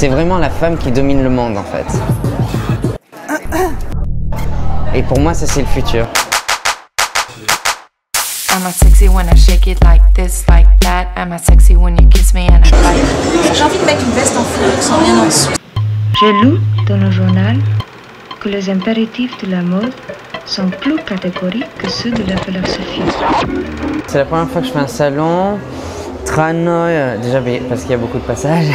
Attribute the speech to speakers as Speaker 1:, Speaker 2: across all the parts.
Speaker 1: C'est vraiment la femme qui domine le monde en fait. Et pour moi, ça c'est le futur.
Speaker 2: Am I sexy when I shake it like this, like that? Am I sexy when you kiss me and I bite?
Speaker 3: J'ai envie de mettre une veste en fourrure sans rien en dessous.
Speaker 4: J'ai lu dans le journal que les impératifs de la mode sont plus catégoriques que ceux de la philosophie.
Speaker 1: C'est la première fois que je fais un salon. Tranøy, déjà parce qu'il y a beaucoup de passages,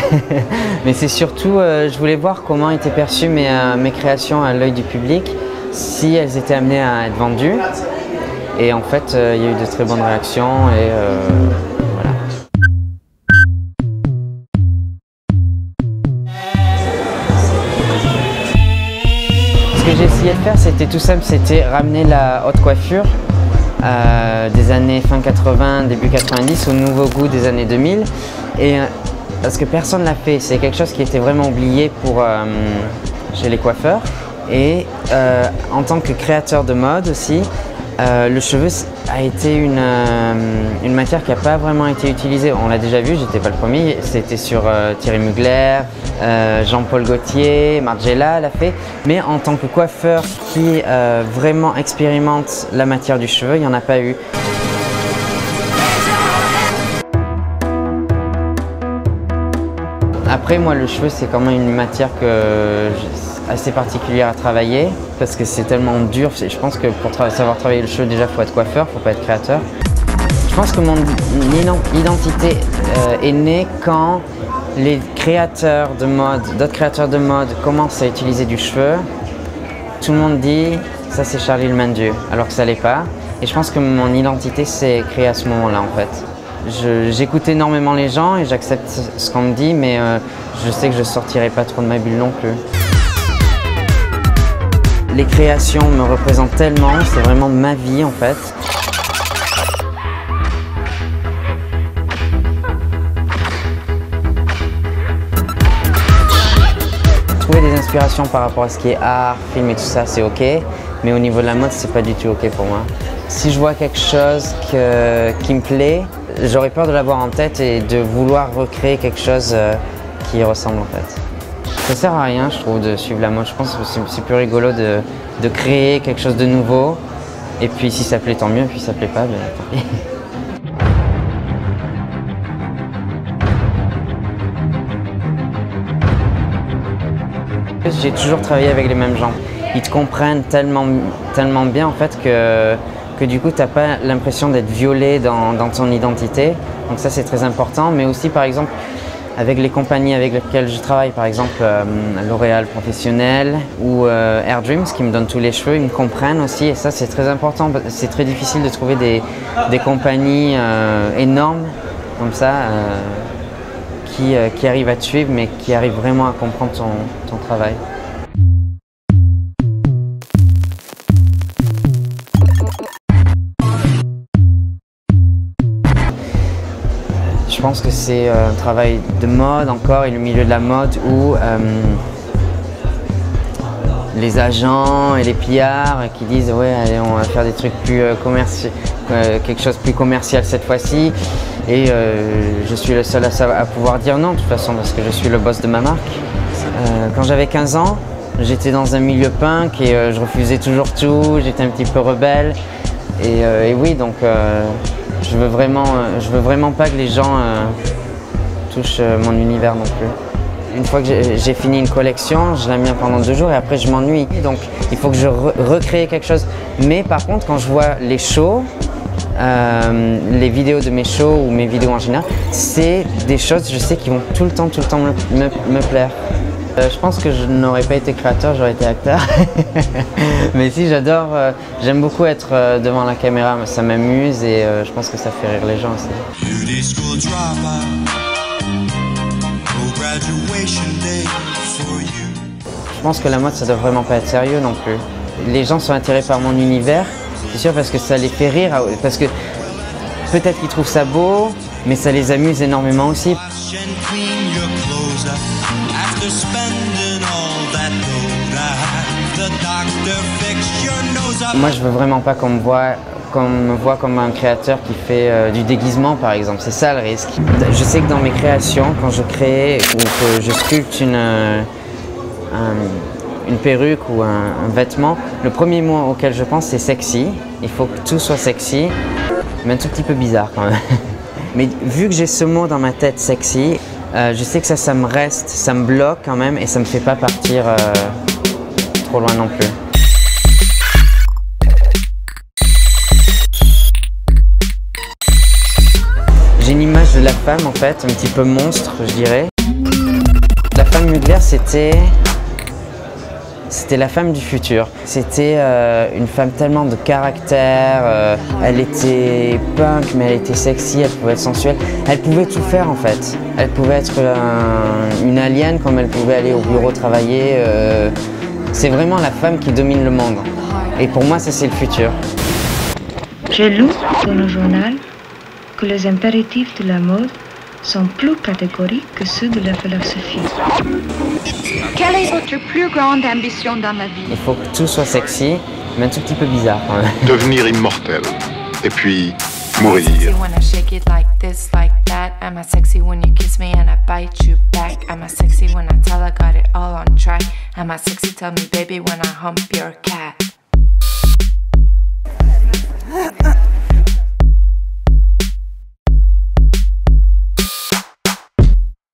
Speaker 1: mais c'est surtout, je voulais voir comment étaient perçues mes créations à l'œil du public, si elles étaient amenées à être vendues. Et en fait, il y a eu de très bonnes réactions et voilà. Ce que j'ai essayé de faire, c'était tout simple, c'était ramener la haute coiffure des années fin 80, début 90 au nouveau goût des années 2000. Et parce que personne ne l'a fait, c'est quelque chose qui était vraiment oublié chez les coiffeurs. Et en tant que créateur de mode aussi, le cheveu a été une matière qui n'a pas vraiment été utilisée. On l'a déjà vu, j'étais pas le premier, c'était sur Thierry Mugler, Jean-Paul Gaultier, Margiela l'a fait. Mais en tant que coiffeur qui vraiment expérimente la matière du cheveu, il n'y en a pas eu. Après, moi, le cheveu, c'est quand même une matière assez particulière à travailler parce que c'est tellement dur. Je pense que pour savoir travailler le cheveu, déjà, il faut être coiffeur, il ne faut pas être créateur. Je pense que mon identité est née quand les créateurs de mode, d'autres créateurs de mode commencent à utiliser du cheveu. Tout le monde dit « ça, c'est Charlie le Mandieu », alors que ça ne l'est pas. Et je pense que mon identité s'est créée à ce moment-là, en fait. J'écoute énormément les gens et j'accepte ce qu'on me dit, mais je sais que je ne sortirai pas trop de ma bulle non plus. Les créations me représentent tellement, c'est vraiment ma vie en fait. Trouver des inspirations par rapport à ce qui est art, film et tout ça, c'est ok, mais au niveau de la mode, c'est pas du tout ok pour moi. Si je vois quelque chose qui me plaît, j'aurais peur de l'avoir en tête et de vouloir recréer quelque chose qui y ressemble en fait. Ça sert à rien, je trouve, de suivre la mode. Je pense que c'est plus rigolo de créer quelque chose de nouveau. Et puis si ça plaît, tant mieux. Et puis si ça plaît pas, ben, tant pis. J'ai toujours travaillé avec les mêmes gens. Ils te comprennent tellement bien en fait que du coup, tu n'as pas l'impression d'être violé dans ton identité. Donc ça, c'est très important. Mais aussi, par exemple, avec les compagnies avec lesquelles je travaille, par exemple L'Oréal Professionnel ou Air Dreams qui me donnent tous les cheveux, ils me comprennent aussi et ça c'est très important. C'est très difficile de trouver des compagnies énormes comme ça qui arrivent à te suivre mais qui arrivent vraiment à comprendre ton travail. Je pense que c'est un travail de mode encore et le milieu de la mode où les agents et les pillards qui disent ouais allez, on va faire des trucs plus commerciaux, quelque chose de plus commercial cette fois-ci et je suis le seul à pouvoir dire non de toute façon parce que je suis le boss de ma marque. Quand j'avais 15 ans, j'étais dans un milieu punk et je refusais toujours tout, j'étais un petit peu rebelle et oui donc je veux vraiment pas que les gens touchent mon univers non plus. Une fois que j'ai fini une collection, je l'aime bien pendant 2 jours et après je m'ennuie. Donc il faut que je recrée quelque chose. Mais par contre, quand je vois les shows, les vidéos de mes shows ou mes vidéos en général, c'est des choses, je sais, qui vont tout le temps me plaire. Je pense que je n'aurais pas été créateur, j'aurais été acteur. Mais si, j'adore, j'aime beaucoup être devant la caméra, ça m'amuse et je pense que ça fait rire les gens aussi. Je pense que la mode, ça doit vraiment pas être sérieux non plus. Les gens sont attirés par mon univers, c'est sûr parce que ça les fait rire, parce que peut-être qu'ils trouvent ça beau, mais ça les amuse énormément aussi. Moi, je veux vraiment pas qu'on me voit qu'on me voit comme un créateur qui fait du déguisement par exemple, c'est ça le risque. Je sais que dans mes créations, quand je crée ou que je sculpte une perruque ou un vêtement, le premier mot auquel je pense c'est sexy. Il faut que tout soit sexy, mais un tout petit peu bizarre quand même. Mais vu que j'ai ce mot dans ma tête sexy, je sais que ça me reste, ça me bloque quand même et ça me fait pas partir trop loin non plus. J'ai une image de la femme en fait, un petit peu monstre je dirais. La femme Mugler c'était la femme du futur. C'était une femme tellement de caractère, elle était punk mais elle était sexy, elle pouvait être sensuelle. Elle pouvait tout faire en fait. Elle pouvait être une alien comme elle pouvait aller au bureau travailler. C'est vraiment la femme qui domine le monde. Et pour moi ça c'est le futur.
Speaker 4: J'ai lu dans le journal que les impératifs de la mode sont plus catégoriques que ceux de la philosophie.
Speaker 3: Quelle est votre plus grande ambition dans la vie?
Speaker 1: Il faut que tout soit sexy, mais un tout petit peu bizarre quand même.
Speaker 5: Devenir immortel, et puis mourir.
Speaker 2: Sexy when I shake it like this, like that. Am I sexy when you kiss me and I bite you back? Am I sexy when I tell I got it all on track? Am I sexy, tell me baby, when I hump your cat?